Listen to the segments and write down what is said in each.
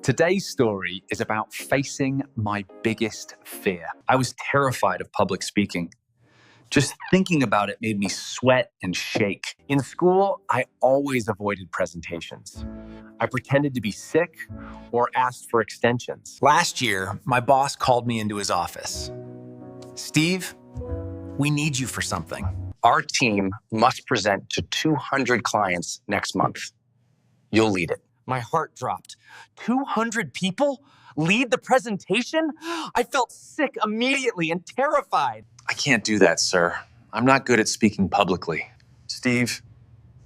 Today's story is about facing my biggest fear. I was terrified of public speaking. Just thinking about it made me sweat and shake. In school, I always avoided presentations. I pretended to be sick or asked for extensions. Last year, my boss called me into his office. Steve, we need you for something. Our team must present to 200 clients next month. You'll lead it. My heart dropped. 200 people? Lead the presentation? I felt sick immediately and terrified. I can't do that, sir. I'm not good at speaking publicly. Steve,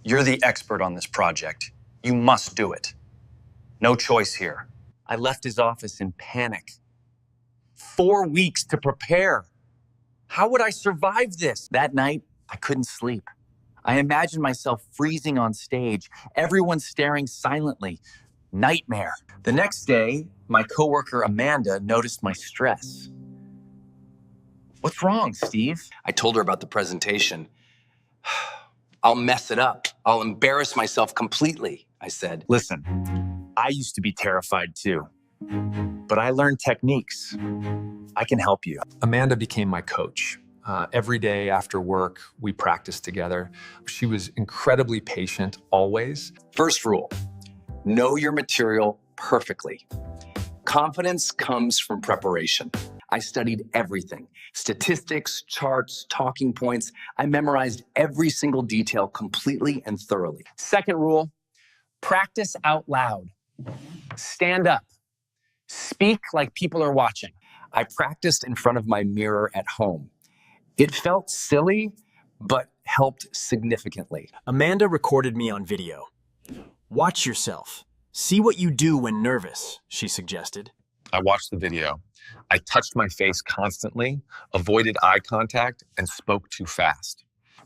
you're the expert on this project. You must do it. No choice here. I left his office in panic. 4 weeks to prepare. How would I survive this? That night, I couldn't sleep. I imagined myself freezing on stage, everyone staring silently. Nightmare. The next day, my coworker Amanda noticed my stress. What's wrong, Steve? I told her about the presentation. I'll mess it up. I'll embarrass myself completely, I said. Listen, I used to be terrified too, but I learned techniques. I can help you. Amanda became my coach. Every day after work, we practiced together. She was incredibly patient, always. First rule, know your material perfectly. Confidence comes from preparation. I studied everything. Statistics, charts, talking points. I memorized every single detail completely and thoroughly. Second rule, practice out loud. Stand up. Speak like people are watching. I practiced in front of my mirror at home. It felt silly, but helped significantly. Amanda recorded me on video. Watch yourself. See what you do when nervous, she suggested. I watched the video. I touched my face constantly, avoided eye contact, and spoke too fast.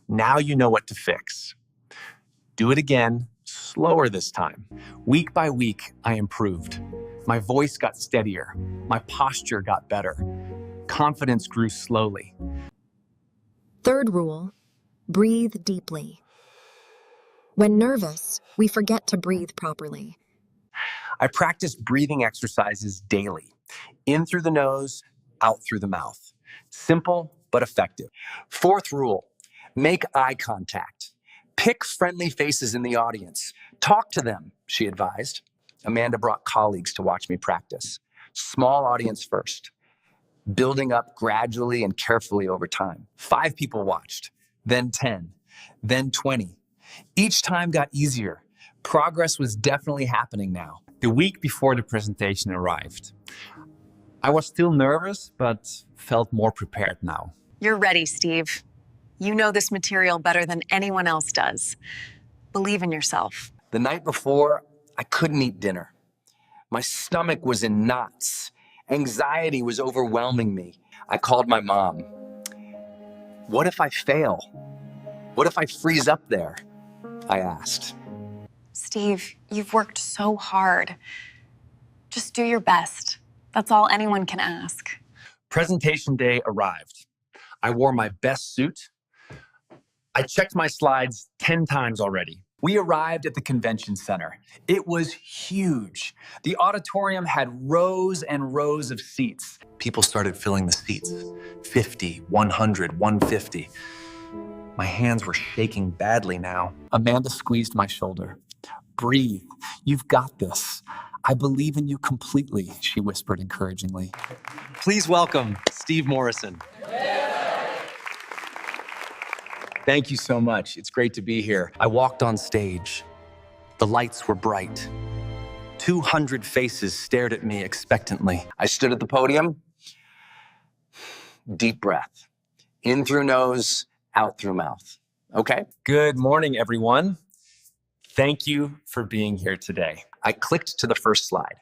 Now you know what to fix. Do it again, slower this time. Week by week, I improved. My voice got steadier. My posture got better. Confidence grew slowly. Third rule, breathe deeply. When nervous, we forget to breathe properly. I practiced breathing exercises daily. In through the nose, out through the mouth. Simple, but effective. Fourth rule, make eye contact. Pick friendly faces in the audience. Talk to them, she advised. Amanda brought colleagues to watch me practice. Small audience first, building up gradually and carefully over time. 5 people watched, then 10, then 20. Each time got easier. Progress was definitely happening now. The week before the presentation arrived, I was still nervous, but felt more prepared now. You're ready, Steve. You know this material better than anyone else does. Believe in yourself. The night before, I couldn't eat dinner. My stomach was in knots. Anxiety was overwhelming me. I called my mom. What if I fail? What if I freeze up there? I asked. Steve, you've worked so hard. Just do your best. That's all anyone can ask. Presentation day arrived. I wore my best suit. I checked my slides 10 times already. We arrived at the convention center. It was huge. The auditorium had rows and rows of seats. People started filling the seats. 50, 100, 150. My hands were shaking badly now. Amanda squeezed my shoulder. Breathe. You've got this. I believe in you completely, she whispered encouragingly. Please welcome Steve Morrison. Thank you so much. It's great to be here. I walked on stage. The lights were bright. 200 faces stared at me expectantly. I stood at the podium. Deep breath. In through nose, out through mouth. Okay? Good morning, everyone. Thank you for being here today. I clicked to the first slide.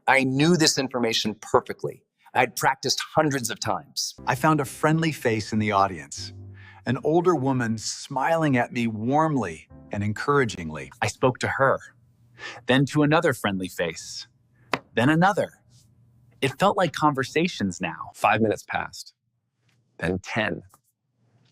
I knew this information perfectly. I'd practiced hundreds of times. I found a friendly face in the audience. An older woman smiling at me warmly and encouragingly. I spoke to her, then to another friendly face, then another. It felt like conversations now. 5 minutes passed, then 10.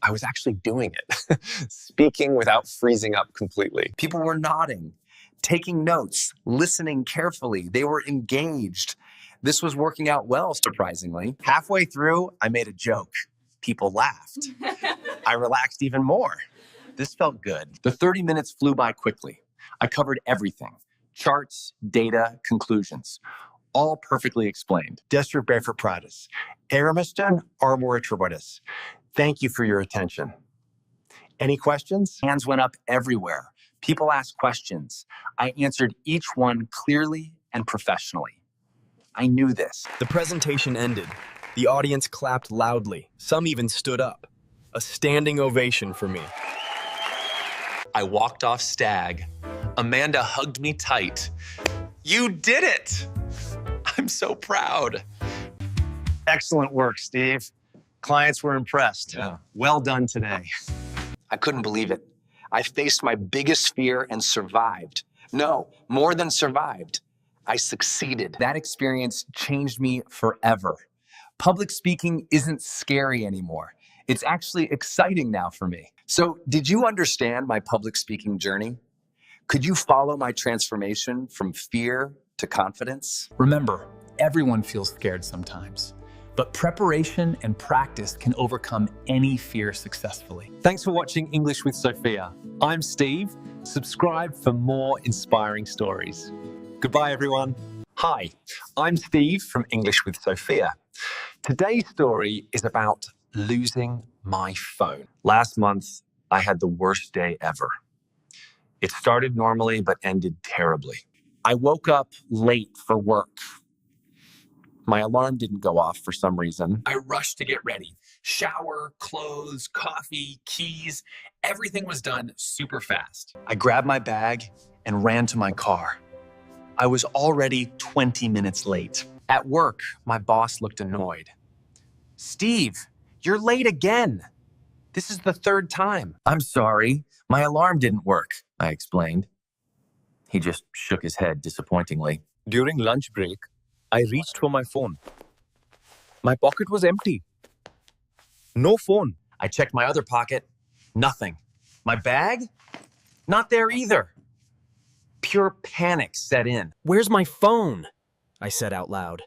I was actually doing it, speaking without freezing up completely. People were nodding. taking notes, listening carefully. They were engaged. This was working out well, surprisingly. Halfway through, I made a joke. People laughed. I relaxed even more. This felt good. The 30 minutes flew by quickly. I covered everything. Charts, data, conclusions. All perfectly explained. Desert Bedford Pratis. Aramiston, Arbor Tributus. Thank you for your attention. Any questions? Hands went up everywhere. People asked questions. I answered each one clearly and professionally. I knew this. The presentation ended. The audience clapped loudly. Some even stood up. A standing ovation for me. I walked off Stag. Amanda hugged me tight. You did it! I'm so proud. Excellent work, Steve. Clients were impressed. Yeah. Well done today. I couldn't believe it. I faced my biggest fear and survived. No, more than survived. I succeeded. That experience changed me forever. Public speaking isn't scary anymore. It's actually exciting now for me. So, did you understand my public speaking journey? Could you follow my transformation from fear to confidence? Remember, everyone feels scared sometimes, but preparation and practice can overcome any fear successfully. Thanks for watching English with Sophia. I'm Steve. Subscribe for more inspiring stories. Goodbye, everyone. Hi, I'm Steve from English with Sophia. Today's story is about losing my phone. Last month, I had the worst day ever. It started normally, but ended terribly. I woke up late for work. My alarm didn't go off for some reason. I rushed to get ready. Shower, clothes, coffee, keys, everything was done super fast. I grabbed my bag and ran to my car. I was already 20 minutes late. At work, my boss looked annoyed. Steve, you're late again. This is the third time. I'm sorry, my alarm didn't work, I explained. He just shook his head disappointingly. During lunch break, I reached for my phone. My pocket was empty. No phone. I checked my other pocket. Nothing. My bag? Not there either. Pure panic set in. Where's my phone? I said out loud.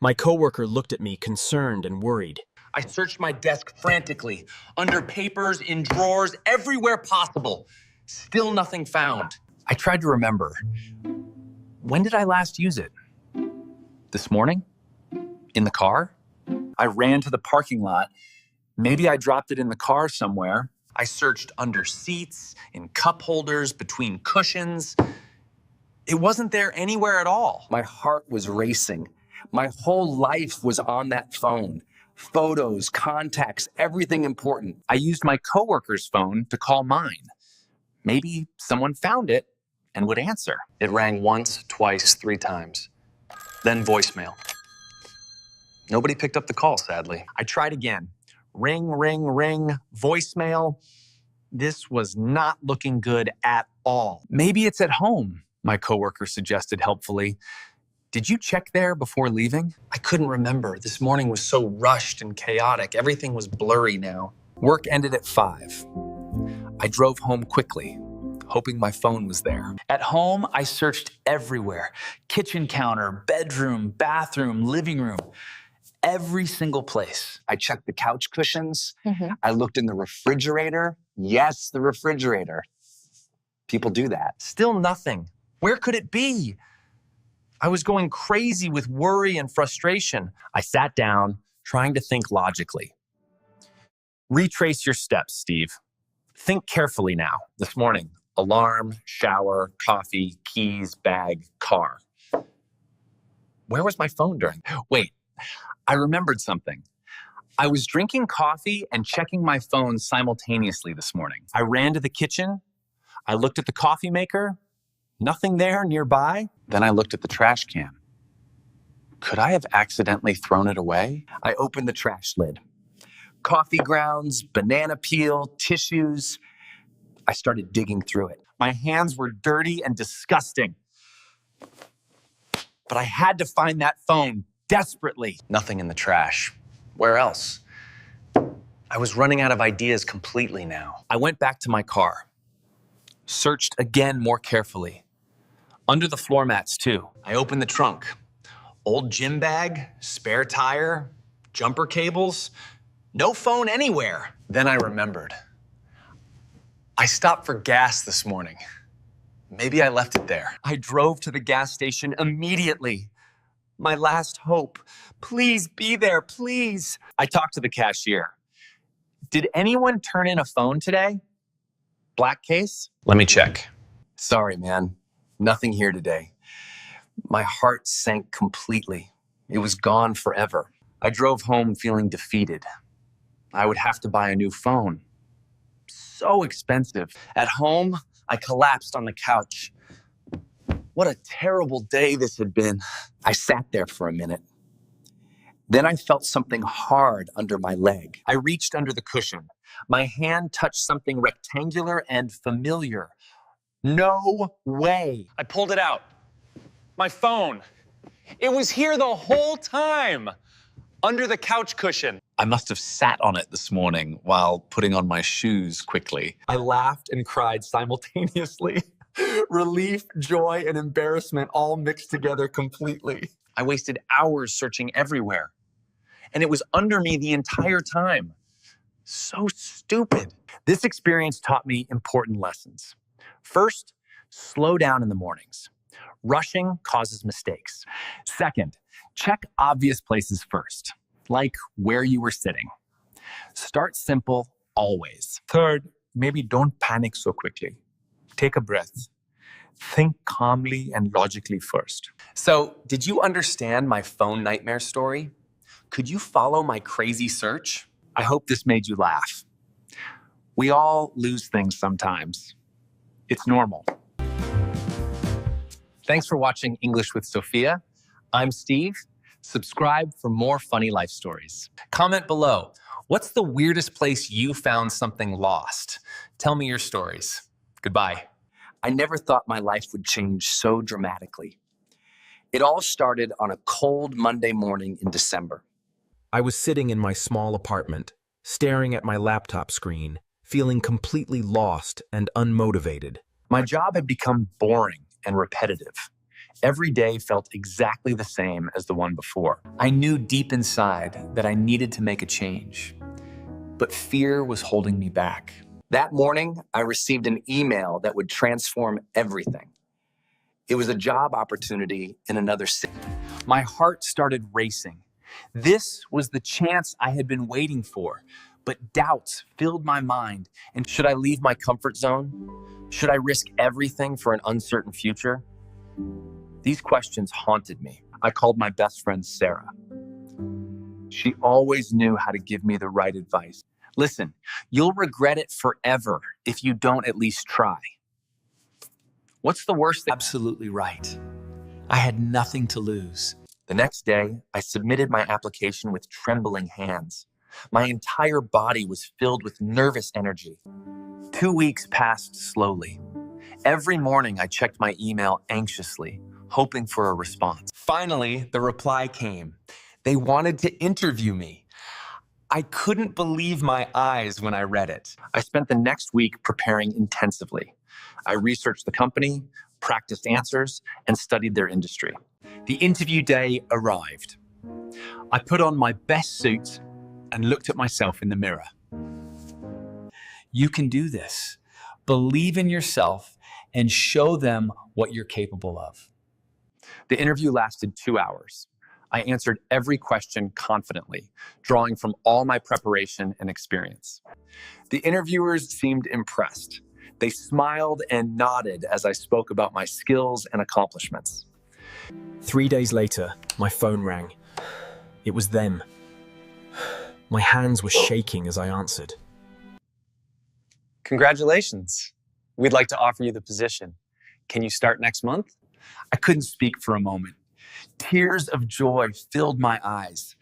My coworker looked at me, concerned and worried. I searched my desk frantically, under papers, in drawers, everywhere possible. Still nothing found. I tried to remember. When did I last use it? This morning? In the car? I ran to the parking lot. Maybe I dropped it in the car somewhere. I searched under seats, in cup holders, between cushions. It wasn't there anywhere at all. My heart was racing. My whole life was on that phone. Photos, contacts, everything important. I used my coworker's phone to call mine. Maybe someone found it and would answer. It rang once, twice, 3 times. Then voicemail. Nobody picked up the call, sadly. I tried again. Ring, ring, ring, voicemail. This was not looking good at all. Maybe it's at home, my coworker suggested helpfully. Did you check there before leaving? I couldn't remember. This morning was so rushed and chaotic. Everything was blurry now. Work ended at 5. I drove home quickly, hoping my phone was there. At home, I searched everywhere. Kitchen counter, bedroom, bathroom, living room. Every single place. I checked the couch cushions. I looked in the refrigerator. Yes, the refrigerator. People do that. Still nothing. Where could it be? I was going crazy with worry and frustration. I sat down, trying to think logically. Retrace your steps, Steve. Think carefully now. This morning, alarm, shower, coffee, keys, bag, car. Where was my phone during? Wait, I remembered something. I was drinking coffee and checking my phone simultaneously this morning. I ran to the kitchen. I looked at the coffee maker. Nothing there nearby. Then I looked at the trash can. Could I have accidentally thrown it away? I opened the trash lid. Coffee grounds, banana peel, tissues. I started digging through it. My hands were dirty and disgusting. But I had to find that phone desperately. Nothing in the trash. Where else? I was running out of ideas completely now. I went back to my car, searched again more carefully. Under the floor mats, too. I opened the trunk. Old gym bag, spare tire, jumper cables, no phone anywhere. Then I remembered. I stopped for gas this morning. Maybe I left it there. I drove to the gas station immediately. My last hope. Please be there, please. I talked to the cashier. Did anyone turn in a phone today? Black case? Let me check. Sorry, man. Nothing here today. My heart sank completely. It was gone forever. I drove home feeling defeated. I would have to buy a new phone. So expensive. At home, I collapsed on the couch. What a terrible day this had been. I sat there for a minute. Then I felt something hard under my leg. I reached under the cushion. My hand touched something rectangular and familiar. No way. I pulled it out. My phone. It was here the whole time. Under the couch cushion. I must have sat on it this morning while putting on my shoes quickly. I laughed and cried simultaneously. Relief, joy, and embarrassment all mixed together completely. I wasted hours searching everywhere. And it was under me the entire time. So stupid. This experience taught me important lessons. First, slow down in the mornings. Rushing causes mistakes. Second, check obvious places first, like where you were sitting. Start simple always. Third, maybe don't panic so quickly. Take a breath. Think calmly and logically first. So, did you understand my phone nightmare story? Could you follow my crazy search? I hope this made you laugh. We all lose things sometimes. It's normal. Thanks for watching English with Sophia. I'm Steve. Subscribe for more funny life stories. Comment below. What's the weirdest place you found something lost? Tell me your stories. Goodbye. I never thought my life would change so dramatically. It all started on a cold Monday morning in December. I was sitting in my small apartment, staring at my laptop screen, feeling completely lost and unmotivated. My job had become boring and repetitive. Every day felt exactly the same as the one before. I knew deep inside that I needed to make a change, but fear was holding me back. That morning, I received an email that would transform everything. It was a job opportunity in another city. My heart started racing. This was the chance I had been waiting for, but doubts filled my mind. And should I leave my comfort zone? Should I risk everything for an uncertain future? These questions haunted me. I called my best friend, Sarah. She always knew how to give me the right advice. Listen, you'll regret it forever if you don't at least try. What's the worst thing? Absolutely right. I had nothing to lose. The next day, I submitted my application with trembling hands. My entire body was filled with nervous energy. 2 weeks passed slowly. Every morning, I checked my email anxiously, hoping for a response. Finally, the reply came. They wanted to interview me. I couldn't believe my eyes when I read it. I spent the next week preparing intensively. I researched the company, practiced answers, and studied their industry. The interview day arrived. I put on my best suit and looked at myself in the mirror. You can do this. Believe in yourself and show them what you're capable of. The interview lasted 2 hours. I answered every question confidently, drawing from all my preparation and experience. The interviewers seemed impressed. They smiled and nodded as I spoke about my skills and accomplishments. 3 days later, my phone rang. It was them. My hands were shaking as I answered. Congratulations. We'd like to offer you the position. Can you start next month? I couldn't speak for a moment. Tears of joy filled my eyes.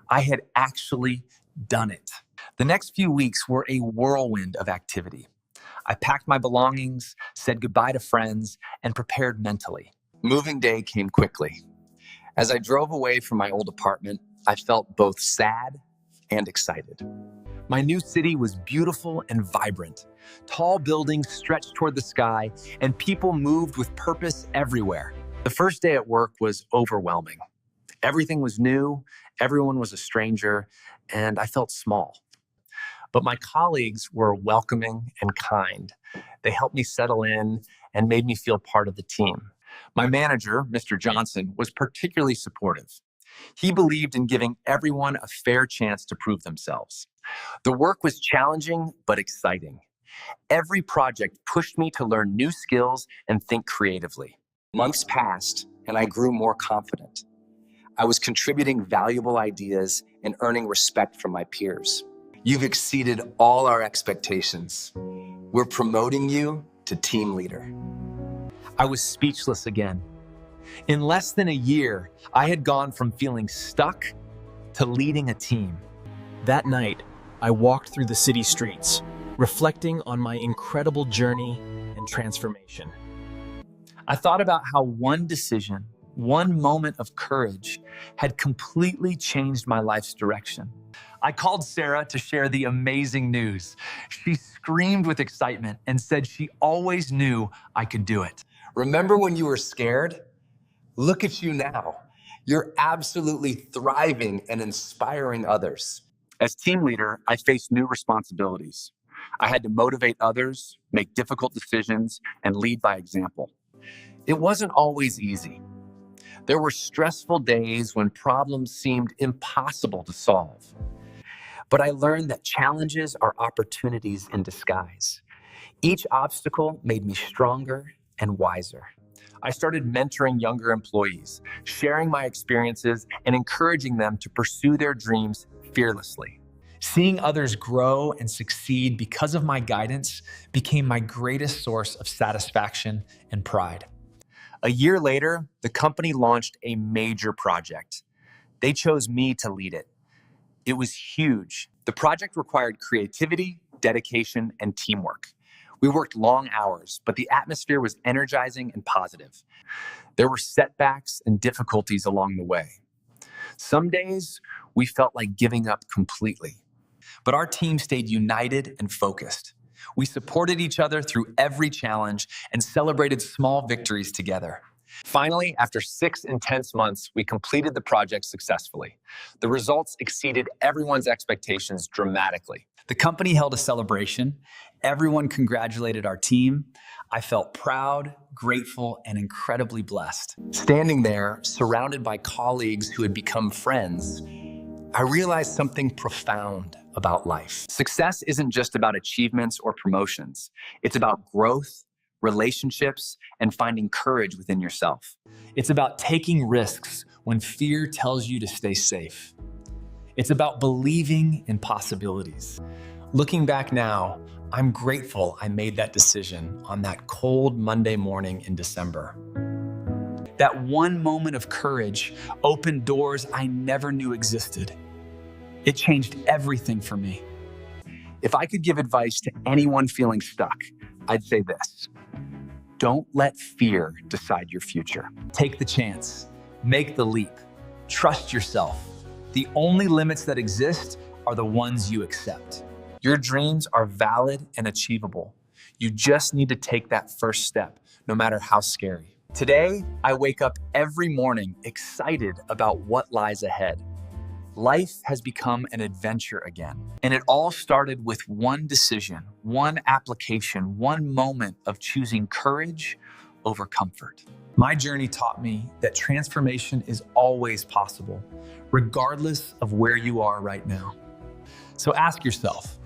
I had actually done it. The next few weeks were a whirlwind of activity. I packed my belongings, said goodbye to friends, and prepared mentally. Moving day came quickly. As I drove away from my old apartment, I felt both sad and excited. My new city was beautiful and vibrant. Tall buildings stretched toward the sky, and people moved with purpose everywhere. The first day at work was overwhelming. Everything was new, everyone was a stranger, and I felt small. But my colleagues were welcoming and kind. They helped me settle in and made me feel part of the team. My manager, Mr. Johnson, was particularly supportive. He believed in giving everyone a fair chance to prove themselves. The work was challenging but exciting. Every project pushed me to learn new skills and think creatively. Months passed, and I grew more confident. I was contributing valuable ideas and earning respect from my peers. You've exceeded all our expectations. We're promoting you to team leader. I was speechless again. In less than a year, I had gone from feeling stuck to leading a team. That night, I walked through the city streets, reflecting on my incredible journey and transformation. I thought about how one decision, one moment of courage, had completely changed my life's direction. I called Sarah to share the amazing news. She screamed with excitement and said she always knew I could do it. Remember when you were scared? Look at you now. You're absolutely thriving and inspiring others. As team leader, I faced new responsibilities. I had to motivate others, make difficult decisions, and lead by example. It wasn't always easy. There were stressful days when problems seemed impossible to solve. But I learned that challenges are opportunities in disguise. Each obstacle made me stronger and wiser. I started mentoring younger employees, sharing my experiences, and encouraging them to pursue their dreams fearlessly. Seeing others grow and succeed because of my guidance became my greatest source of satisfaction and pride. A year later, the company launched a major project. They chose me to lead it. It was huge. The project required creativity, dedication, and teamwork. We worked long hours, but the atmosphere was energizing and positive. There were setbacks and difficulties along the way. Some days, we felt like giving up completely. But our team stayed united and focused. We supported each other through every challenge and celebrated small victories together. Finally, after 6 intense months, we completed the project successfully. The results exceeded everyone's expectations dramatically. The company held a celebration. Everyone congratulated our team. I felt proud, grateful, and incredibly blessed. Standing there, surrounded by colleagues who had become friends, I realized something profound about life. Success isn't just about achievements or promotions. It's about growth, relationships, and finding courage within yourself. It's about taking risks when fear tells you to stay safe. It's about believing in possibilities. Looking back now, I'm grateful I made that decision on that cold Monday morning in December. That one moment of courage opened doors I never knew existed. It changed everything for me. If I could give advice to anyone feeling stuck, I'd say this: don't let fear decide your future. Take the chance. Make the leap. Trust yourself. The only limits that exist are the ones you accept. Your dreams are valid and achievable. You just need to take that first step, no matter how scary. Today, I wake up every morning excited about what lies ahead. Life has become an adventure again. And it all started with one decision, one application, one moment of choosing courage over comfort. My journey taught me that transformation is always possible, regardless of where you are right now. So ask yourself,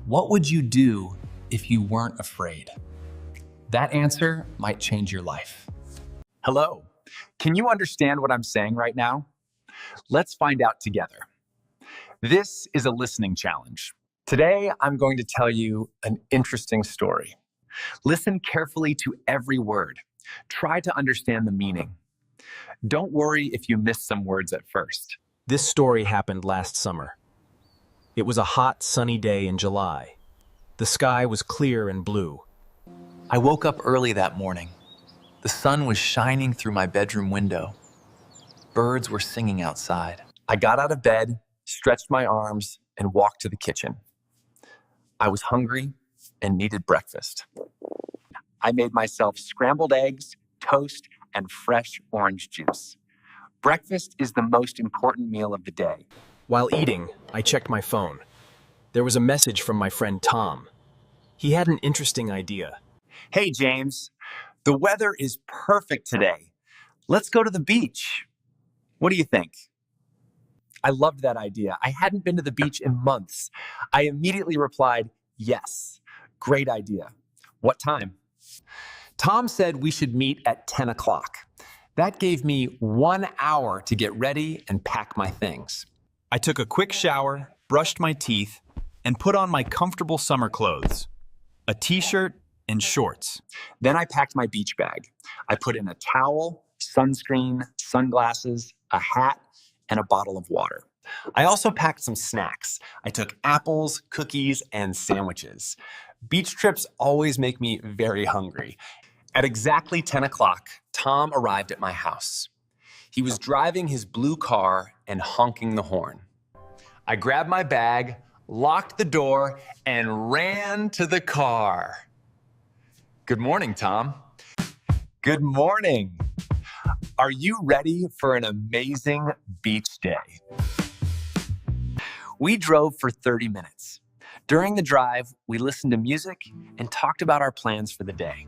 what would you do if you weren't afraid? That answer might change your life. Hello, can you understand what I'm saying right now? Let's find out together. This is a listening challenge. Today, I'm going to tell you an interesting story. Listen carefully to every word. Try to understand the meaning. Don't worry if you miss some words at first. This story happened last summer. It was a hot, sunny day in July. The sky was clear and blue. I woke up early that morning. The sun was shining through my bedroom window. Birds were singing outside. I got out of bed, stretched my arms, and walked to the kitchen. I was hungry and needed breakfast. I made myself scrambled eggs, toast, and fresh orange juice. Breakfast is the most important meal of the day. While eating, I checked my phone. There was a message from my friend Tom. He had an interesting idea. Hey, James, the weather is perfect today. Let's go to the beach. What do you think? I loved that idea. I hadn't been to the beach in months. I immediately replied, yes, great idea. What time? Tom said we should meet at 10 o'clock. That gave me 1 hour to get ready and pack my things. I took a quick shower, brushed my teeth, and put on my comfortable summer clothes, a t-shirt and shorts. Then I packed my beach bag. I put in a towel, sunscreen, sunglasses, a hat, and a bottle of water. I also packed some snacks. I took apples, cookies, and sandwiches. Beach trips always make me very hungry. At exactly 10 o'clock, Tom arrived at my house. He was driving his blue car and honking the horn. I grabbed my bag, locked the door, and ran to the car. Good morning, Tom. Good morning. Are you ready for an amazing beach day? We drove for 30 minutes. During the drive, we listened to music and talked about our plans for the day.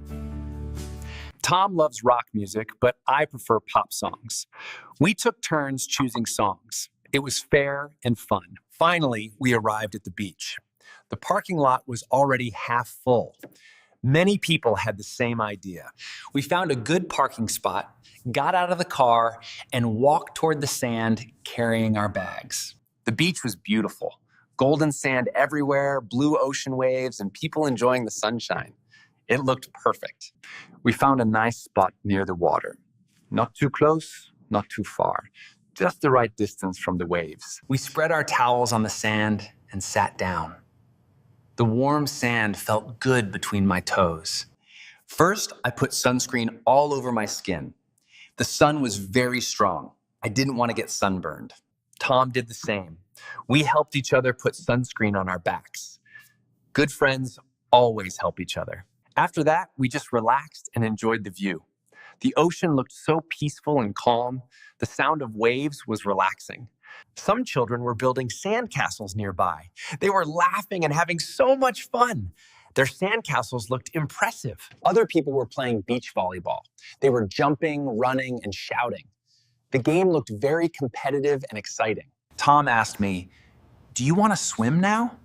Tom loves rock music, but I prefer pop songs. We took turns choosing songs. It was fair and fun. Finally, we arrived at the beach. The parking lot was already half full. Many people had the same idea. We found a good parking spot, got out of the car, and walked toward the sand carrying our bags. The beach was beautiful. Golden sand everywhere, blue ocean waves, and people enjoying the sunshine. It looked perfect. We found a nice spot near the water. Not too close, not too far. Just the right distance from the waves. We spread our towels on the sand and sat down. The warm sand felt good between my toes. First, I put sunscreen all over my skin. The sun was very strong. I didn't want to get sunburned. Tom did the same. We helped each other put sunscreen on our backs. Good friends always help each other. After that, we just relaxed and enjoyed the view. The ocean looked so peaceful and calm. The sound of waves was relaxing. Some children were building sandcastles nearby. They were laughing and having so much fun. Their sandcastles looked impressive. Other people were playing beach volleyball. They were jumping, running, and shouting. The game looked very competitive and exciting. Tom asked me, "Do you want to swim now?"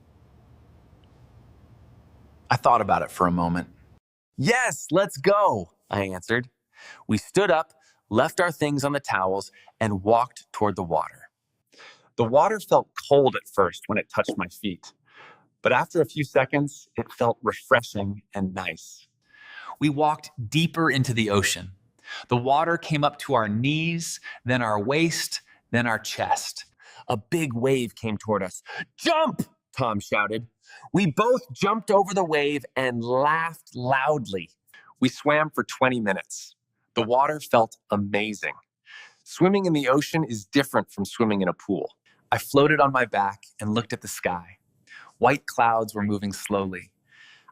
I thought about it for a moment. "Yes, let's go," I answered. We stood up, left our things on the towels, and walked toward the water. The water felt cold at first when it touched my feet, but after a few seconds, it felt refreshing and nice. We walked deeper into the ocean. The water came up to our knees, then our waist, then our chest. A big wave came toward us. "Jump!" Tom shouted. We both jumped over the wave and laughed loudly. We swam for 20 minutes. The water felt amazing. Swimming in the ocean is different from swimming in a pool. I floated on my back and looked at the sky. White clouds were moving slowly.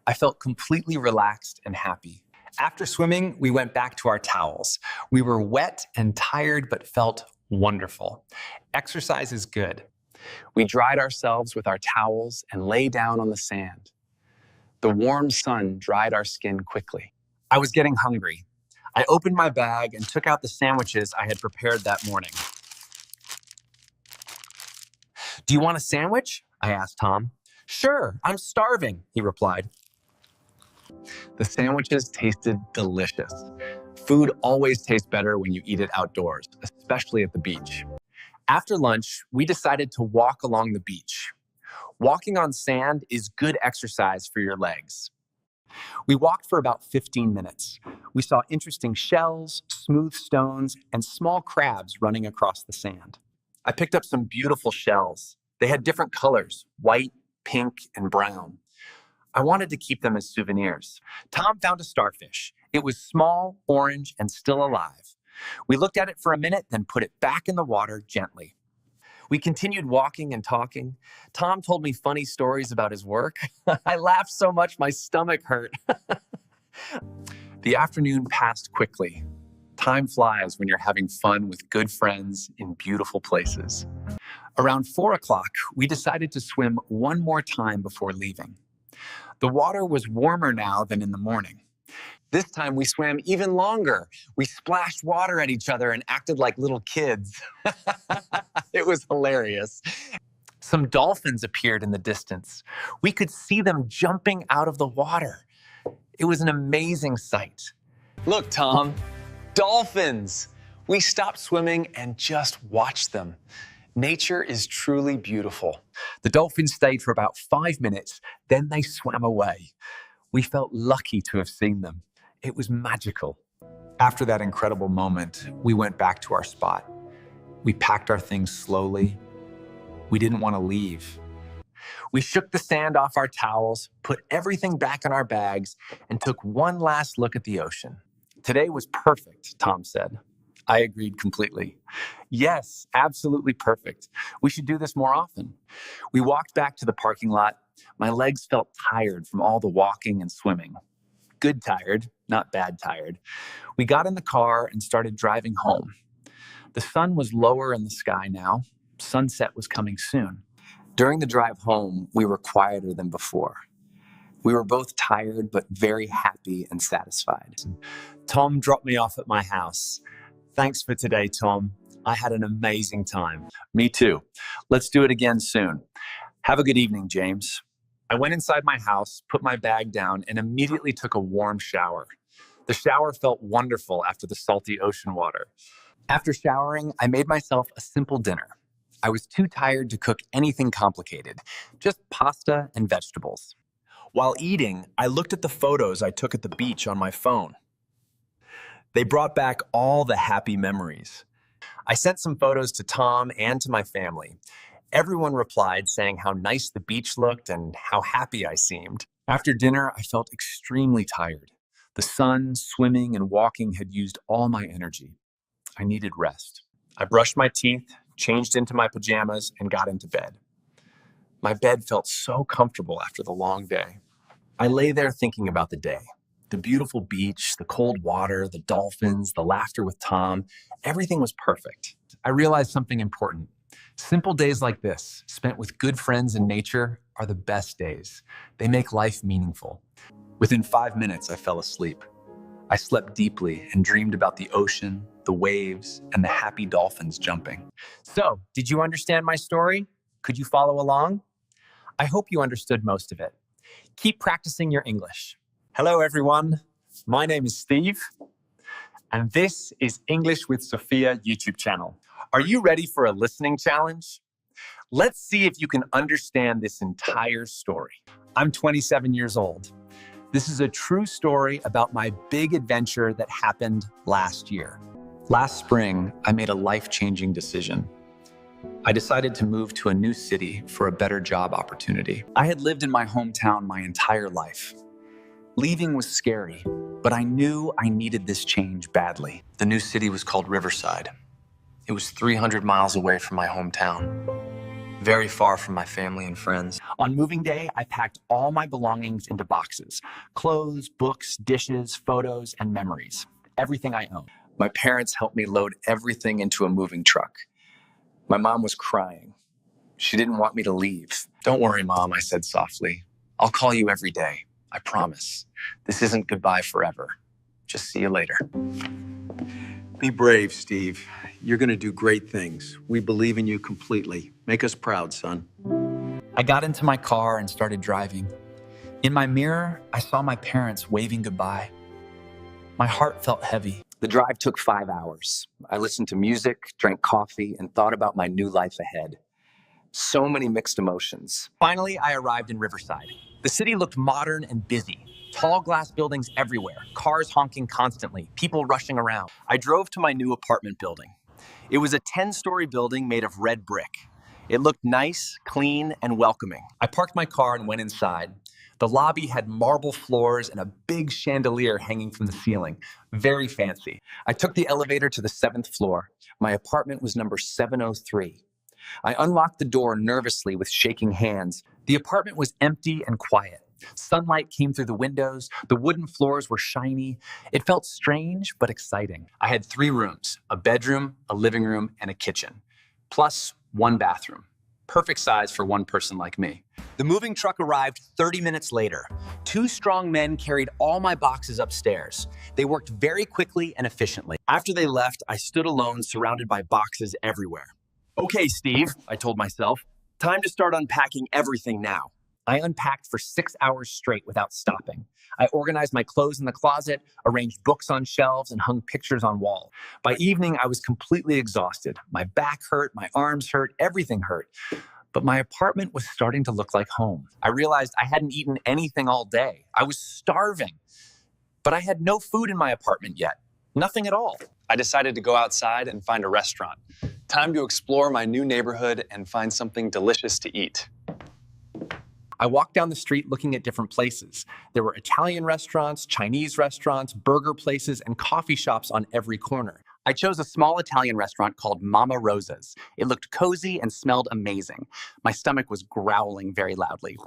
I felt completely relaxed and happy. After swimming, we went back to our towels. We were wet and tired, but felt wonderful. Exercise is good. We dried ourselves with our towels and lay down on the sand. The warm sun dried our skin quickly. I was getting hungry. I opened my bag and took out the sandwiches I had prepared that morning. "Do you want a sandwich?" I asked Tom. "Sure, I'm starving," he replied. The sandwiches tasted delicious. Food always tastes better when you eat it outdoors, especially at the beach. After lunch, we decided to walk along the beach. Walking on sand is good exercise for your legs. We walked for about 15 minutes. We saw interesting shells, smooth stones, and small crabs running across the sand. I picked up some beautiful shells. They had different colors, white, pink, and brown. I wanted to keep them as souvenirs. Tom found a starfish. It was small, orange, and still alive. We looked at it for a minute, then put it back in the water gently. We continued walking and talking. Tom told me funny stories about his work. I laughed so much my stomach hurt. The afternoon passed quickly. Time flies when you're having fun with good friends in beautiful places. Around 4 o'clock, we decided to swim one more time before leaving. The water was warmer now than in the morning. This time we swam even longer. We splashed water at each other and acted like little kids. It was hilarious. Some dolphins appeared in the distance. We could see them jumping out of the water. It was an amazing sight. Look, Tom, dolphins! We stopped swimming and just watched them. Nature is truly beautiful. The dolphins stayed for about 5 minutes, then they swam away. We felt lucky to have seen them. It was magical. After that incredible moment, we went back to our spot. We packed our things slowly. We didn't want to leave. We shook the sand off our towels, put everything back in our bags, and took one last look at the ocean. Today was perfect, Tom said. I agreed completely. Yes, absolutely perfect. We should do this more often. We walked back to the parking lot. My legs felt tired from all the walking and swimming. Good tired, not bad tired. We got in the car and started driving home. The sun was lower in the sky now. Sunset was coming soon. During the drive home, we were quieter than before. We were both tired, but very happy and satisfied. Tom dropped me off at my house. Thanks for today, Tom. I had an amazing time. Me too. Let's do it again soon. Have a good evening, James. I went inside my house, put my bag down, and immediately took a warm shower. The shower felt wonderful after the salty ocean water. After showering, I made myself a simple dinner. I was too tired to cook anything complicated, just pasta and vegetables. While eating, I looked at the photos I took at the beach on my phone. They brought back all the happy memories. I sent some photos to Tom and to my family. Everyone replied saying how nice the beach looked and how happy I seemed. After dinner, I felt extremely tired. The sun, swimming, and walking had used all my energy. I needed rest. I brushed my teeth, changed into my pajamas, and got into bed. My bed felt so comfortable after the long day. I lay there thinking about the day. The beautiful beach, the cold water, the dolphins, the laughter with Tom, everything was perfect. I realized something important. Simple days like this, spent with good friends in nature, are the best days. They make life meaningful. Within 5 minutes, I fell asleep. I slept deeply and dreamed about the ocean, the waves, and the happy dolphins jumping. So, did you understand my story? Could you follow along? I hope you understood most of it. Keep practicing your English. Hello, everyone. My name is Steve, and this is English with Sophia YouTube channel. Are you ready for a listening challenge? Let's see if you can understand this entire story. I'm 27 years old. This is a true story about my big adventure that happened last year. Last spring, I made a life-changing decision. I decided to move to a new city for a better job opportunity. I had lived in my hometown my entire life. Leaving was scary, but I knew I needed this change badly. The new city was called Riverside. It was 300 miles away from my hometown, very far from my family and friends. On moving day, I packed all my belongings into boxes: clothes, books, dishes, photos, and memories. Everything I owned. My parents helped me load everything into a moving truck. My mom was crying. She didn't want me to leave. Don't worry, Mom, I said softly. I'll call you every day. I promise. This isn't goodbye forever. Just see you later. Be brave, Steve. You're going to do great things. We believe in you completely. Make us proud, son. I got into my car and started driving. In my mirror, I saw my parents waving goodbye. My heart felt heavy. The drive took 5 hours. I listened to music, drank coffee, and thought about my new life ahead. So many mixed emotions. Finally, I arrived in Riverside. The city looked modern and busy. Tall glass buildings everywhere, cars honking constantly, people rushing around. I drove to my new apartment building. It was a 10-story building made of red brick. It looked nice, clean, and welcoming. I parked my car and went inside. The lobby had marble floors and a big chandelier hanging from the ceiling. Very fancy. I took the elevator to the 7th floor. My apartment was number 703. I unlocked the door nervously with shaking hands. The apartment was empty and quiet. Sunlight came through the windows. The wooden floors were shiny. It felt strange but exciting. I had 3 rooms, a bedroom, a living room, and a kitchen, plus 1 bathroom. Perfect size for one person like me. The moving truck arrived 30 minutes later. 2 strong men carried all my boxes upstairs. They worked very quickly and efficiently. After they left, I stood alone, surrounded by boxes everywhere. Okay, Steve, I told myself. Time to start unpacking everything now. I unpacked for 6 hours straight without stopping. I organized my clothes in the closet, arranged books on shelves, and hung pictures on walls. By evening, I was completely exhausted. My back hurt, my arms hurt, everything hurt. But my apartment was starting to look like home. I realized I hadn't eaten anything all day. I was starving. But I had no food in my apartment yet. Nothing at all. I decided to go outside and find a restaurant. Time to explore my new neighborhood and find something delicious to eat. I walked down the street looking at different places. There were Italian restaurants, Chinese restaurants, burger places, and coffee shops on every corner. I chose a small Italian restaurant called Mama Rosa's. It looked cozy and smelled amazing. My stomach was growling very loudly.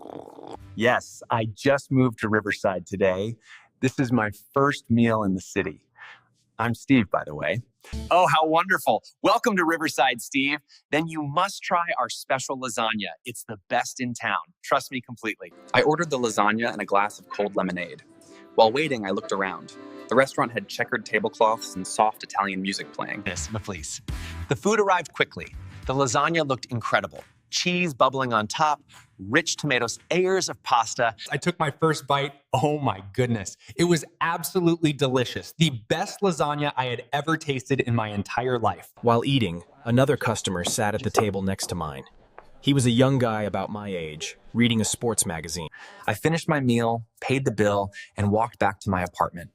Yes, I just moved to Riverside today. This is my first meal in the city. I'm Steve, by the way. Oh, how wonderful. Welcome to Riverside, Steve. Then you must try our special lasagna. It's the best in town. Trust me completely. I ordered the lasagna and a glass of cold lemonade. While waiting, I looked around. The restaurant had checkered tablecloths and soft Italian music playing. Yes, please. The food arrived quickly. The lasagna looked incredible. Cheese bubbling on top, rich tomatoes, layers of pasta. I took my first bite. Oh my goodness. It was absolutely delicious. The best lasagna I had ever tasted in my entire life. While eating, another customer sat at the table next to mine. He was a young guy about my age, reading a sports magazine. I finished my meal, paid the bill, and walked back to my apartment.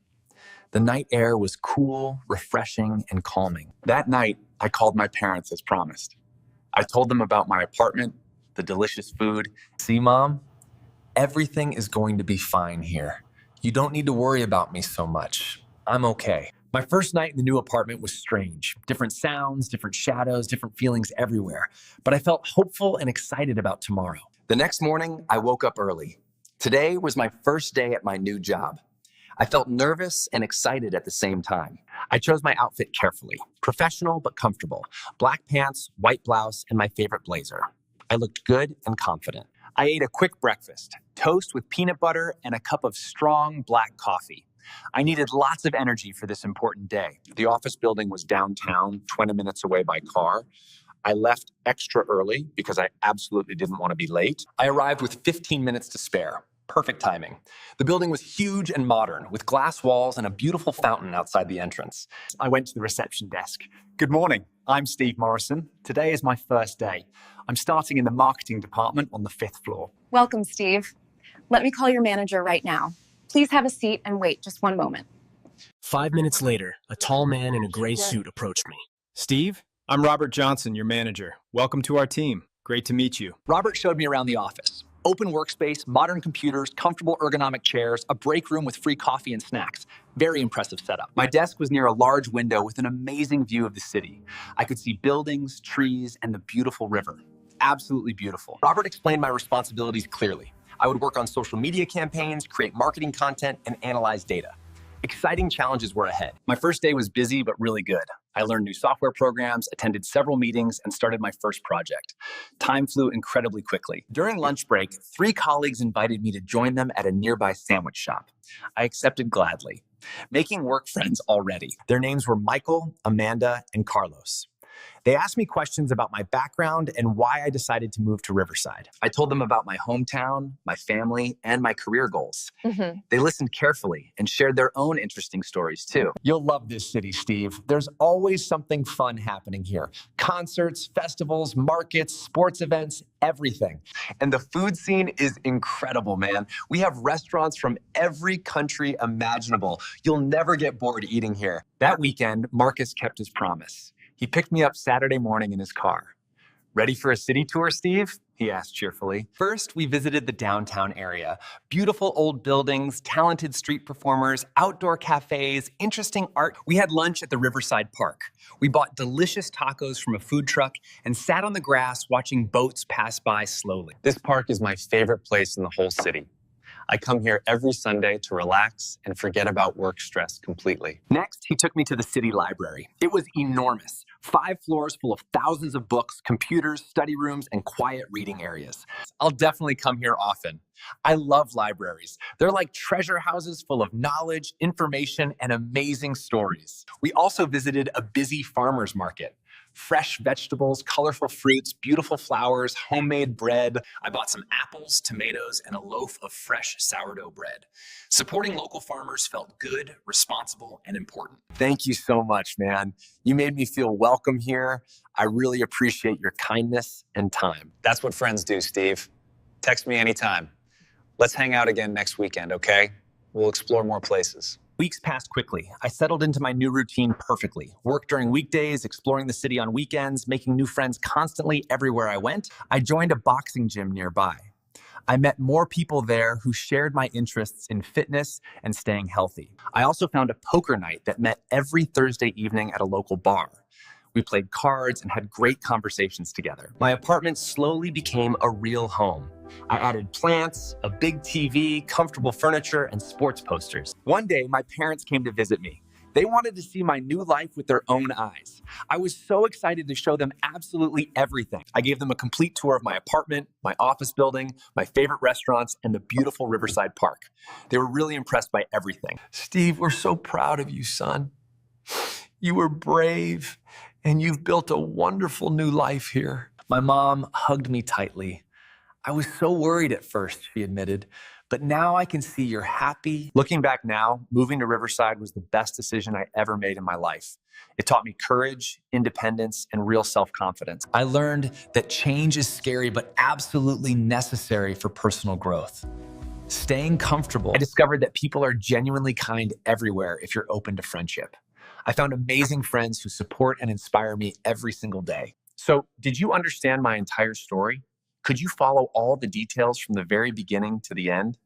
The night air was cool, refreshing, and calming. That night, I called my parents as promised. I told them about my apartment, the delicious food. See, Mom, everything is going to be fine here. You don't need to worry about me so much. I'm okay. My first night in the new apartment was strange. Different sounds, different shadows, different feelings everywhere. But I felt hopeful and excited about tomorrow. The next morning, I woke up early. Today was my first day at my new job. I felt nervous and excited at the same time. I chose my outfit carefully, professional but comfortable. Black pants, white blouse, and my favorite blazer. I looked good and confident. I ate a quick breakfast, toast with peanut butter and a cup of strong black coffee. I needed lots of energy for this important day. The office building was downtown, 20 minutes away by car. I left extra early because I absolutely didn't want to be late. I arrived with 15 minutes to spare. Perfect timing. The building was huge and modern, with glass walls and a beautiful fountain outside the entrance. I went to the reception desk. Good morning. I'm Steve Morrison. Today is my first day. I'm starting in the marketing department on the 5th floor. Welcome, Steve. Let me call your manager right now. Please have a seat and wait just one moment. 5 minutes later, a tall man in a gray suit approached me. Steve, I'm Robert Johnson, your manager. Welcome to our team. Great to meet you. Robert showed me around the office. Open workspace, modern computers, comfortable ergonomic chairs, a break room with free coffee and snacks. Very impressive setup. My desk was near a large window with an amazing view of the city. I could see buildings, trees, and the beautiful river. Absolutely beautiful. Robert explained my responsibilities clearly. I would work on social media campaigns, create marketing content, and analyze data. Exciting challenges were ahead. My first day was busy, but really good. I learned new software programs, attended several meetings, and started my first project. Time flew incredibly quickly. During lunch break, 3 colleagues invited me to join them at a nearby sandwich shop. I accepted gladly, making work friends already. Their names were Michael, Amanda, and Carlos. They asked me questions about my background and why I decided to move to Riverside. I told them about my hometown, my family, and my career goals. They listened carefully and shared their own interesting stories too. You'll love this city, Steve. There's always something fun happening here. Concerts, festivals, markets, sports events, everything. And the food scene is incredible, man. We have restaurants from every country imaginable. You'll never get bored eating here. That weekend, Marcus kept his promise. He picked me up Saturday morning in his car. Ready for a city tour, Steve? he asked cheerfully. First, we visited the downtown area. Beautiful old buildings, talented street performers, outdoor cafes, interesting art. We had lunch at the Riverside Park. We bought delicious tacos from a food truck and sat on the grass watching boats pass by slowly. This park is my favorite place in the whole city. I come here every Sunday to relax and forget about work stress completely. Next, he took me to the city library. It was enormous. 5 floors full of thousands of books, computers, study rooms, and quiet reading areas. I'll definitely come here often. I love libraries. They're like treasure houses full of knowledge, information, and amazing stories. We also visited a busy farmer's market. Fresh vegetables, colorful fruits, beautiful flowers, homemade bread. I bought some apples, tomatoes, and a loaf of fresh sourdough bread. Supporting local farmers felt good, responsible, and important. Thank you so much, man. You made me feel welcome here. I really appreciate your kindness and time. That's what friends do, Steve. Text me anytime. Let's hang out again next weekend, okay? We'll explore more places. Weeks passed quickly. I settled into my new routine perfectly. Work during weekdays, exploring the city on weekends, making new friends constantly everywhere I went. I joined a boxing gym nearby. I met more people there who shared my interests in fitness and staying healthy. I also found a poker night that met every Thursday evening at a local bar. We played cards and had great conversations together. My apartment slowly became a real home. I added plants, a big TV, comfortable furniture, and sports posters. One day, my parents came to visit me. They wanted to see my new life with their own eyes. I was so excited to show them absolutely everything. I gave them a complete tour of my apartment, my office building, my favorite restaurants, and the beautiful Riverside Park. They were really impressed by everything. Steve, we're so proud of you, son. You were brave, and you've built a wonderful new life here. My mom hugged me tightly. I was so worried at first, she admitted, but now I can see you're happy. Looking back now, moving to Riverside was the best decision I ever made in my life. It taught me courage, independence, and real self-confidence. I learned that change is scary, but absolutely necessary for personal growth. Staying comfortable. I discovered that people are genuinely kind everywhere if you're open to friendship. I found amazing friends who support and inspire me every single day. So, did you understand my entire story? Could you follow all the details from the very beginning to the end?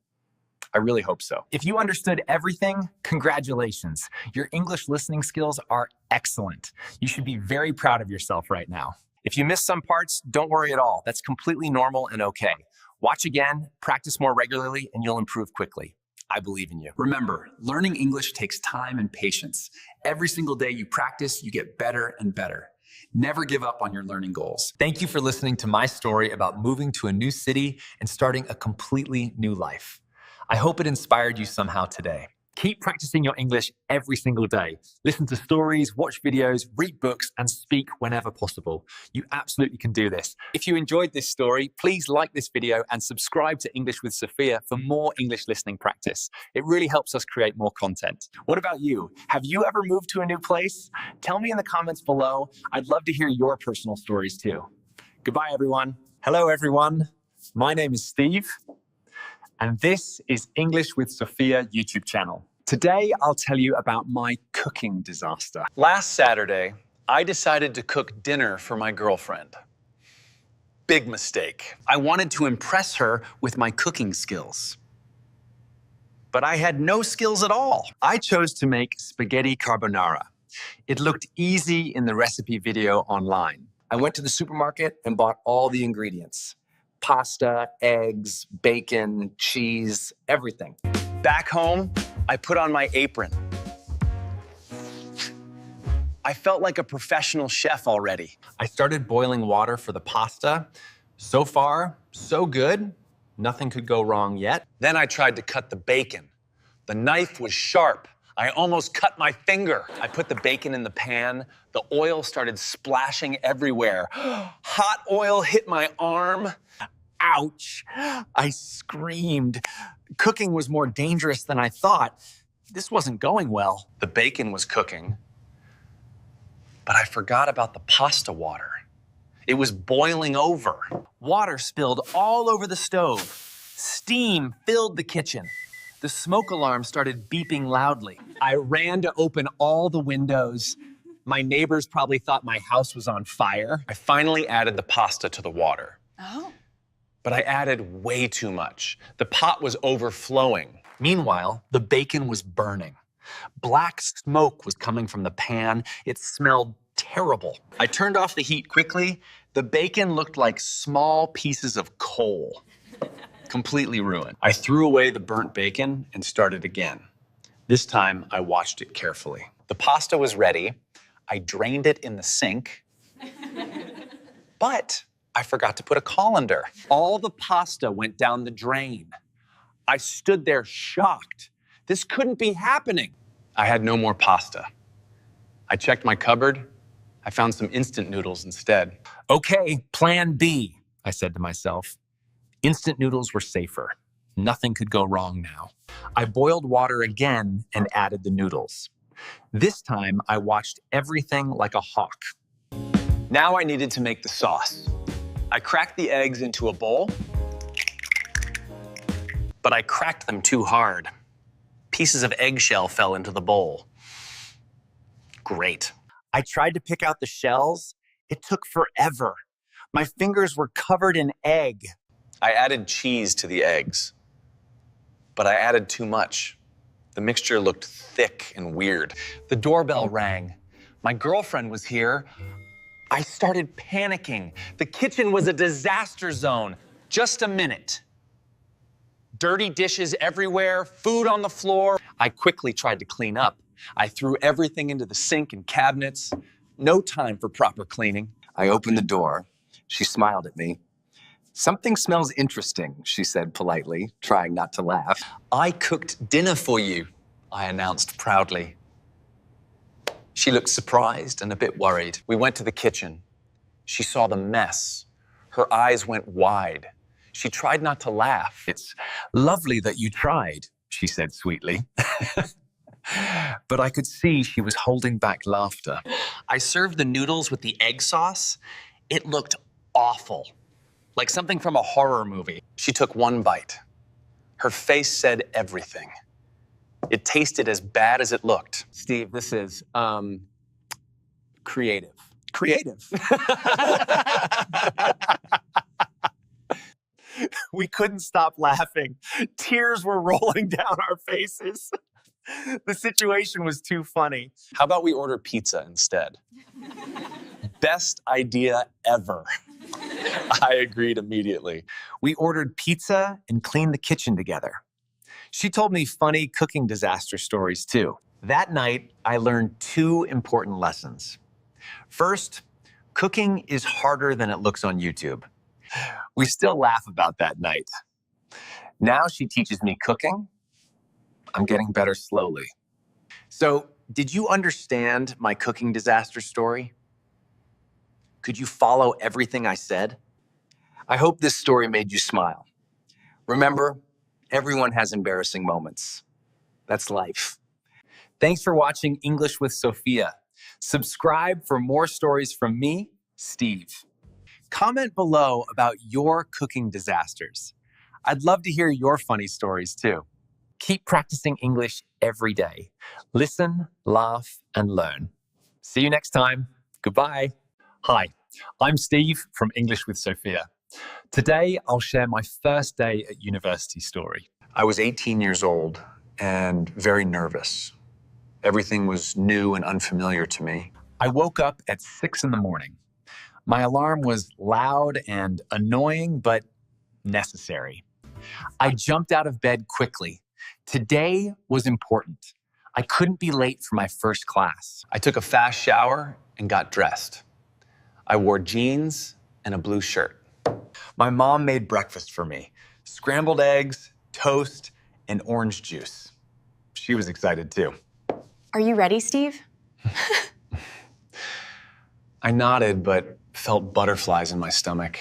I really hope so. If you understood everything, congratulations. Your English listening skills are excellent. You should be very proud of yourself right now. If you missed some parts, don't worry at all. That's completely normal and okay. Watch again, practice more regularly, and you'll improve quickly. I believe in you. Remember, learning English takes time and patience. Every single day you practice, you get better and better. Never give up on your learning goals. Thank you for listening to my story about moving to a new city and starting a completely new life. I hope it inspired you somehow today. Keep practicing your English every single day. Listen to stories, watch videos, read books, and speak whenever possible. You absolutely can do this. If you enjoyed this story, please like this video and subscribe to English with Sophia for more English listening practice. It really helps us create more content. What about you? Have you ever moved to a new place? Tell me in the comments below. I'd love to hear your personal stories too. Goodbye, everyone. Hello, everyone. My name is Steve, and this is English with Sophia YouTube channel. Today, I'll tell you about my cooking disaster. Last Saturday, I decided to cook dinner for my girlfriend. Big mistake. I wanted to impress her with my cooking skills. But I had no skills at all. I chose to make spaghetti carbonara. It looked easy in the recipe video online. I went to the supermarket and bought all the ingredients. Pasta, eggs, bacon, cheese, everything. Back home, I put on my apron. I felt like a professional chef already. I started boiling water for the pasta. So far, so good. Nothing could go wrong yet. Then I tried to cut the bacon. The knife was sharp. I almost cut my finger. I put the bacon in the pan. The oil started splashing everywhere. Hot oil hit my arm. Ouch! I screamed. Cooking was more dangerous than I thought. This wasn't going well. The bacon was cooking, but I forgot about the pasta water. It was boiling over. Water spilled all over the stove. Steam filled the kitchen. The smoke alarm started beeping loudly. I ran to open all the windows. My neighbors probably thought my house was on fire. I finally added the pasta to the water. Oh. but I added way too much. The pot was overflowing. Meanwhile, the bacon was burning. Black smoke was coming from the pan. It smelled terrible. I turned off the heat quickly. The bacon looked like small pieces of coal. Completely ruined. I threw away the burnt bacon and started again. This time, I watched it carefully. The pasta was ready. I drained it in the sink. But I forgot to put a colander. All the pasta went down the drain. I stood there shocked. This couldn't be happening. I had no more pasta. I checked my cupboard. I found some instant noodles instead. Okay, plan B, I said to myself. Instant noodles were safer. Nothing could go wrong now. I boiled water again and added the noodles. This time, I watched everything like a hawk. Now I needed to make the sauce. I cracked the eggs into a bowl, but I cracked them too hard. Pieces of eggshell fell into the bowl. Great. I tried to pick out the shells. It took forever. My fingers were covered in egg. I added cheese to the eggs, but I added too much. The mixture looked thick and weird. The doorbell rang. My girlfriend was here. I started panicking. The kitchen was a disaster zone. Just a minute. Dirty dishes everywhere, food on the floor. I quickly tried to clean up. I threw everything into the sink and cabinets. No time for proper cleaning. I opened the door. She smiled at me. "Something smells interesting," she said politely, trying not to laugh. I cooked dinner for you, I announced proudly. She looked surprised and a bit worried. We went to the kitchen. She saw the mess. Her eyes went wide. She tried not to laugh. "It's lovely that you tried," she said sweetly. But I could see she was holding back laughter. I served the noodles with the egg sauce. It looked awful, like something from a horror movie. She took one bite. Her face said everything. It tasted as bad as it looked. Steve, this is creative. Creative. We couldn't stop laughing. Tears were rolling down our faces. The situation was too funny. How about we order pizza instead? Best idea ever. I agreed immediately. We ordered pizza and cleaned the kitchen together. She told me funny cooking disaster stories too. That night, I learned two important lessons. First, cooking is harder than it looks on YouTube. We still laugh about that night. Now she teaches me cooking. I'm getting better slowly. So, did you understand my cooking disaster story? Could you follow everything I said? I hope this story made you smile. Remember, everyone has embarrassing moments. That's life. Thanks for watching English with Sophia. Subscribe for more stories from me, Steve. Comment below about your cooking disasters. I'd love to hear your funny stories too. Keep practicing English every day. Listen, laugh, and learn. See you next time. Goodbye. Hi, I'm Steve from English with Sophia. Today, I'll share my first day at university story. I was 18 years old and very nervous. Everything was new and unfamiliar to me. I woke up at 6 in the morning. My alarm was loud and annoying, but necessary. I jumped out of bed quickly. Today was important. I couldn't be late for my first class. I took a fast shower and got dressed. I wore jeans and a blue shirt. My mom made breakfast for me. Scrambled eggs, toast, and orange juice. She was excited too. Are you ready, Steve? I nodded, but felt butterflies in my stomach.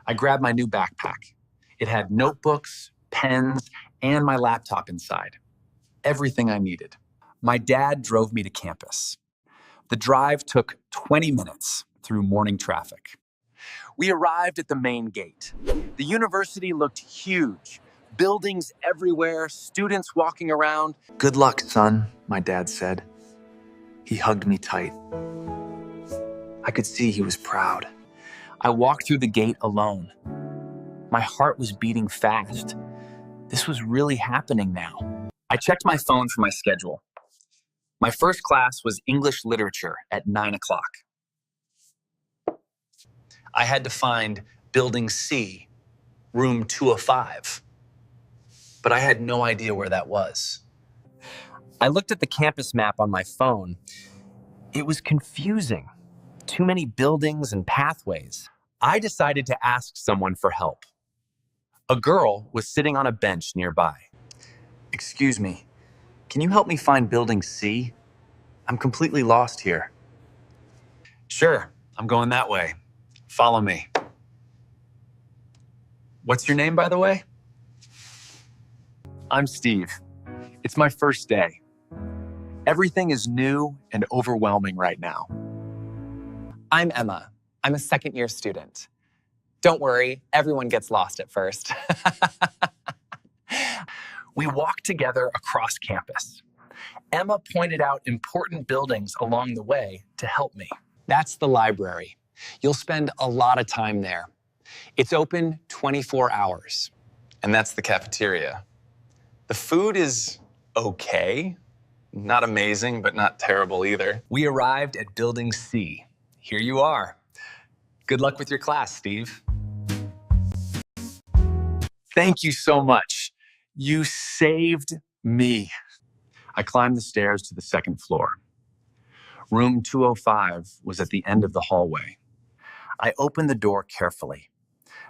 I grabbed my new backpack. It had notebooks, pens, and my laptop inside. Everything I needed. My dad drove me to campus. The drive took 20 minutes through morning traffic. We arrived at the main gate. The university looked huge. Buildings everywhere, students walking around. "Good luck, son," my dad said. He hugged me tight. I could see he was proud. I walked through the gate alone. My heart was beating fast. This was really happening now. I checked my phone for my schedule. My first class was English literature at 9 o'clock. I had to find Building C, room 205. But I had no idea where that was. I looked at the campus map on my phone. It was confusing. Too many buildings and pathways. I decided to ask someone for help. A girl was sitting on a bench nearby. Excuse me, can you help me find Building C? I'm completely lost here. Sure, I'm going that way. Follow me. What's your name, by the way? I'm Steve. It's my first day. Everything is new and overwhelming right now. I'm Emma. I'm a second-year student. Don't worry, everyone gets lost at first. We walked together across campus. Emma pointed out important buildings along the way to help me. That's the library. You'll spend a lot of time there. It's open 24 hours. And that's the cafeteria. The food is okay. Not amazing, but not terrible either. We arrived at Building C. Here you are. Good luck with your class, Steve. Thank you so much. You saved me. I climbed the stairs to the second floor. Room 205 was at the end of the hallway. I opened the door carefully.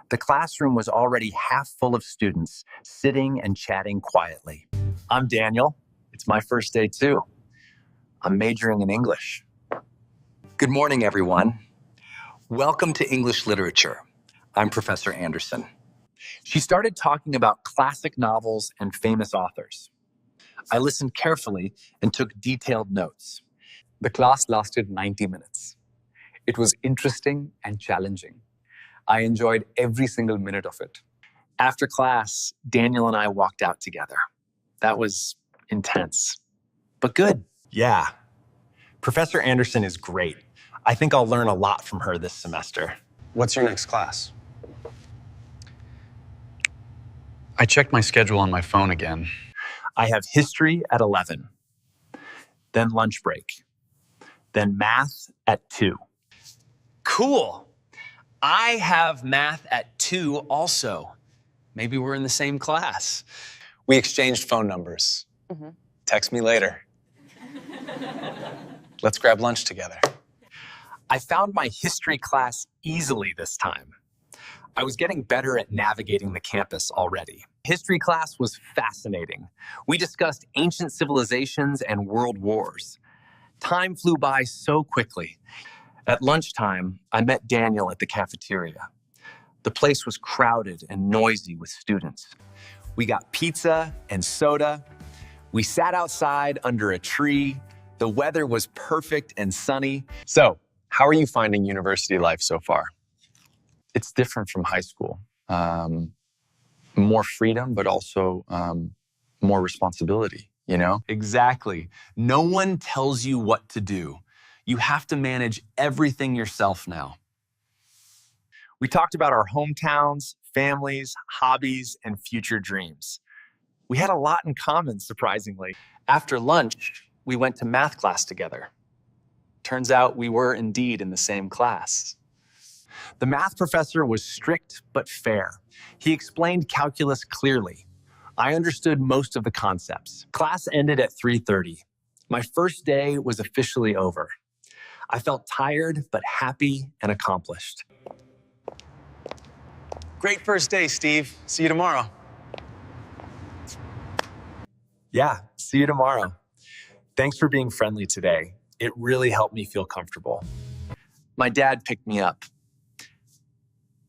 The classroom was already half full of students, sitting and chatting quietly. I'm Daniel. It's my first day too. I'm majoring in English. Good morning, everyone. Welcome to English Literature. I'm Professor Anderson. She started talking about classic novels and famous authors. I listened carefully and took detailed notes. The class lasted 90 minutes. It was interesting and challenging. I enjoyed every single minute of it. After class, Daniel and I walked out together. That was intense, but good. Yeah. Professor Anderson is great. I think I'll learn a lot from her this semester. What's your next class? I checked my schedule on my phone again. I have history at 11, then lunch break, then math at 2. Cool. I have math at 2 also. Maybe we're in the same class. We exchanged phone numbers. Text me later. Let's grab lunch together. I found my history class easily this time. I was getting better at navigating the campus already. History class was fascinating. We discussed ancient civilizations and world wars. Time flew by so quickly. At lunchtime, I met Daniel at the cafeteria. The place was crowded and noisy with students. We got pizza and soda. We sat outside under a tree. The weather was perfect and sunny. So, how are you finding university life so far? It's different from high school. More freedom, but also more responsibility, you know? Exactly. No one tells you what to do. You have to manage everything yourself now. We talked about our hometowns, families, hobbies, and future dreams. We had a lot in common, surprisingly. After lunch, we went to math class together. Turns out we were indeed in the same class. The math professor was strict but fair. He explained calculus clearly. I understood most of the concepts. Class ended at 3:30. My first day was officially over. I felt tired but happy and accomplished. Great first day, Steve. See you tomorrow. Yeah, see you tomorrow. Thanks for being friendly today. It really helped me feel comfortable. My dad picked me up.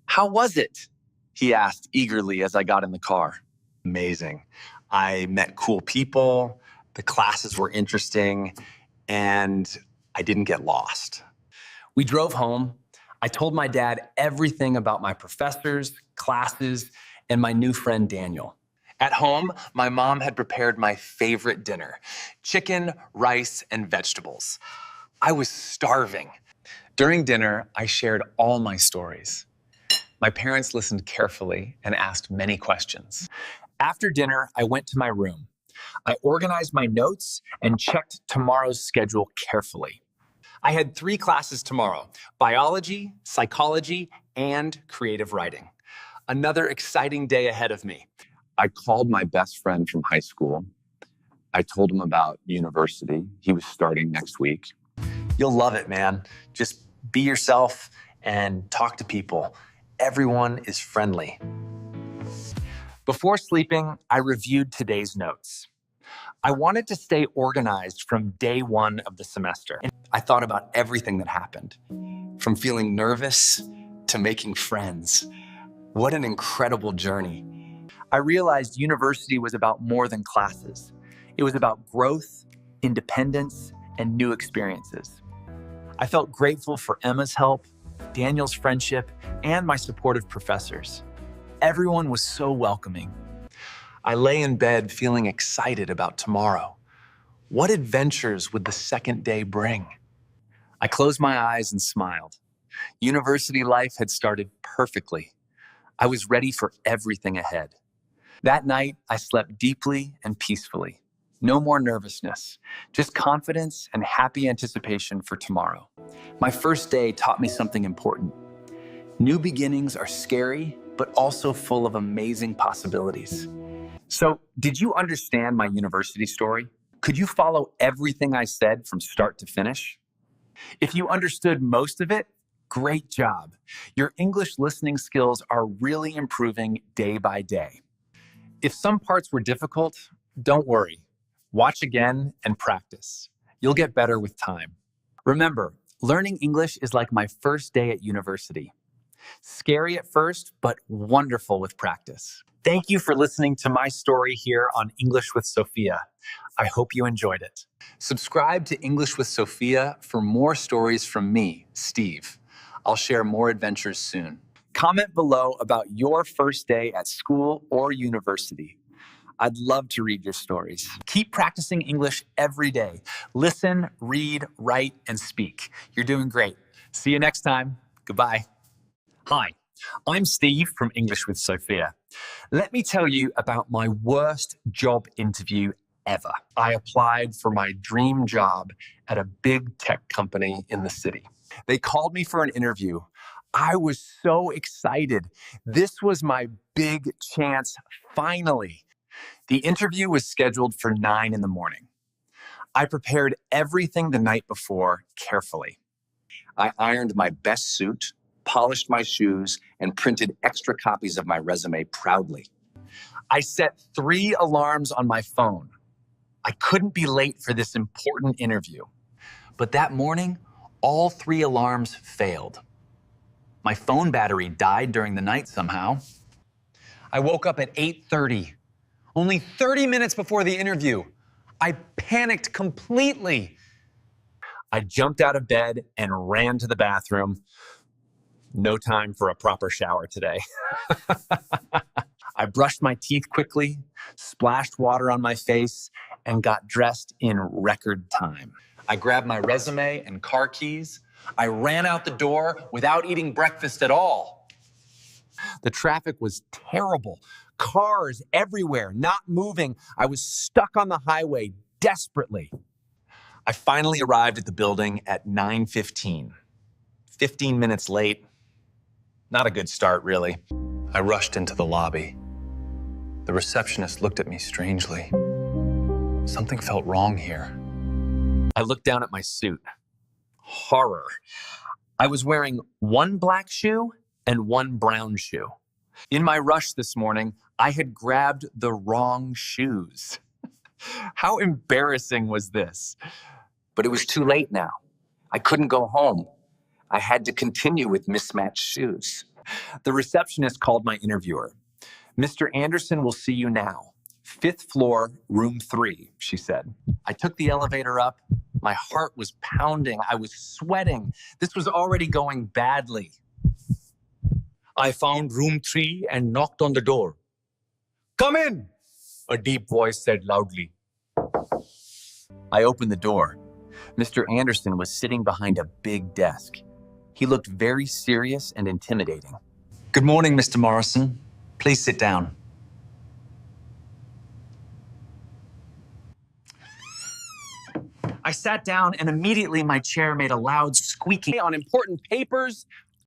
How was it? He asked eagerly as I got in the car. Amazing. I met cool people, the classes were interesting, and I didn't get lost. We drove home. I told my dad everything about my professors, classes, and my new friend Daniel. At home, my mom had prepared my favorite dinner: chicken, rice, and vegetables. I was starving. During dinner, I shared all my stories. My parents listened carefully and asked many questions. After dinner, I went to my room. I organized my notes and checked tomorrow's schedule carefully. I had 3 classes tomorrow: biology, psychology, and creative writing. Another exciting day ahead of me. I called my best friend from high school. I told him about university. He was starting next week. You'll love it, man. Just be yourself and talk to people. Everyone is friendly. Before sleeping, I reviewed today's notes. I wanted to stay organized from day 1 of the semester. I thought about everything that happened, from feeling nervous to making friends. What an incredible journey. I realized university was about more than classes. It was about growth, independence, and new experiences. I felt grateful for Emma's help, Daniel's friendship, and my supportive professors. Everyone was so welcoming. I lay in bed feeling excited about tomorrow. What adventures would the second day bring? I closed my eyes and smiled. University life had started perfectly. I was ready for everything ahead. That night, I slept deeply and peacefully. No more nervousness, just confidence and happy anticipation for tomorrow. My first day taught me something important. New beginnings are scary, but also full of amazing possibilities. So, did you understand my university story? Could you follow everything I said from start to finish? If you understood most of it, great job. Your English listening skills are really improving day by day. If some parts were difficult, don't worry. Watch again and practice. You'll get better with time. Remember, learning English is like my first day at university. Scary at first, but wonderful with practice. Thank you for listening to my story here on English with Sophia. I hope you enjoyed it. Subscribe to English with Sophia for more stories from me, Steve. I'll share more adventures soon. Comment below about your first day at school or university. I'd love to read your stories. Keep practicing English every day. Listen, read, write, and speak. You're doing great. See you next time. Goodbye. Hi, I'm Steve from English with Sophia. Let me tell you about my worst job interview ever. I applied for my dream job at a big tech company in the city. They called me for an interview. I was so excited. This was my big chance, finally. The interview was scheduled for 9 in the morning. I prepared everything the night before carefully. I ironed my best suit, polished my shoes, and printed extra copies of my resume proudly. I set 3 alarms on my phone. I couldn't be late for this important interview. But that morning, all 3 alarms failed. My phone battery died during the night somehow. I woke up at 8:30, only 30 minutes before the interview. I panicked completely. I jumped out of bed and ran to the bathroom. No time for a proper shower today. I brushed my teeth quickly, splashed water on my face, and got dressed in record time. I grabbed my resume and car keys. I ran out the door without eating breakfast at all. The traffic was terrible. Cars everywhere, not moving. I was stuck on the highway desperately. I finally arrived at the building at 9:15. 15 minutes late. Not a good start, really. I rushed into the lobby. The receptionist looked at me strangely. Something felt wrong here. I looked down at my suit. Horror. I was wearing 1 black shoe and 1 brown shoe. In my rush this morning, I had grabbed the wrong shoes. How embarrassing was this? But it was too late now. I couldn't go home. I had to continue with mismatched shoes. The receptionist called my interviewer. "Mr. Anderson will see you now. 5th floor, room 3, she said. I took the elevator up. My heart was pounding. I was sweating. This was already going badly. I found room 3 and knocked on the door. "Come in," a deep voice said loudly. I opened the door. Mr. Anderson was sitting behind a big desk. He looked very serious and intimidating. Good morning, Mr. Morrison. Please sit down. I sat down and immediately my chair made a loud squeaking. On important papers,